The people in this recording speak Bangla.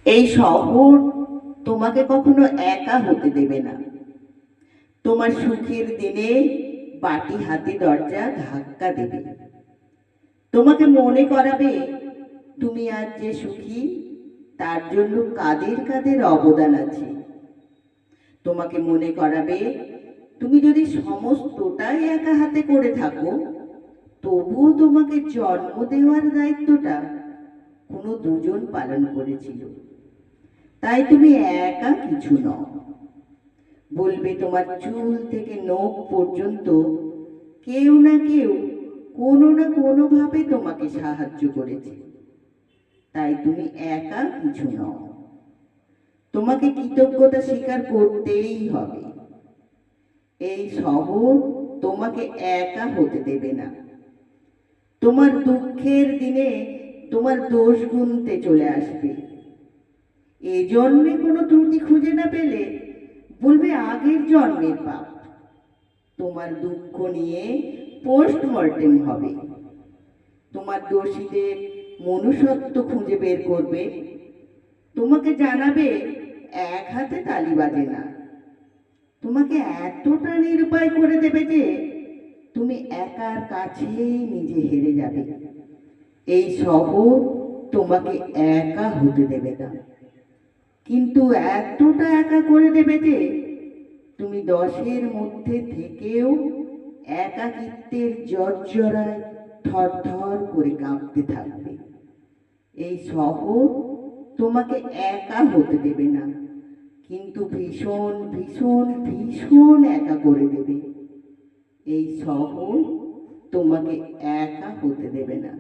এই শহর তোমাকে কখনো একা হতে দেবে না। তোমার সুখের দিনে বাটি হাতে দরজা ধাক্কা দেবে, তোমাকে মনে করাবে তুমি আজ যে সুখী তার জন্য কাদের কাদের অবদান আছে। তোমাকে মনে করাবে তুমি যদি সমস্তটাই একা হাতে করে থাকো, তবুও তোমাকে জন্ম দেওয়ার দায়িত্বটা কোনো দুজন পালন করেছিল। তাই তুমি একা কিছু নও। বলবে তোমার চুল থেকে নখ পর্যন্ত কেউ না কেউ কোনো না কোনো ভাবে তোমাকে সাহায্য করেছে। তাই তুমি একা কিছু নও। তোমাকে কৃতজ্ঞতা স্বীকার করতেই হবে। এই শহর তোমাকে একা হতে দেবে না। তোমার দুঃখের দিনে তোমার দোষ গুনতে চলে আসবে। এই জন্মে কোনো ত্রুটি খুঁজে না পেলে বলবে আগের জন্মের পাপ। তোমার দুঃখ নিয়ে পোস্টমর্টেম হবে। তোমার দোষীদের মনুষ্যত্ব খুঁজে বের করবে। তোমাকে জানাবে এক হাতে তালি বাজে না। তোমাকে এতটা নিরুপায় করে দেবে যে তুমি একার কাছেই নিজে হেরে যাবে। এই শহর তোমাকে একা হতে দেবে না, কিন্তু এতটা একা করে দেবে যে তুমি দশের মধ্যে থেকেও একাকিত্বের জর্জরায় থরথর করে কাঁপতে থাকবে। এই শহর তোমাকে একা হতে দেবে না, কিন্তু ভীষণ ভীষণ ভীষণ একা করে দেবে। এই শহর তোমাকে একা হতে দেবে না।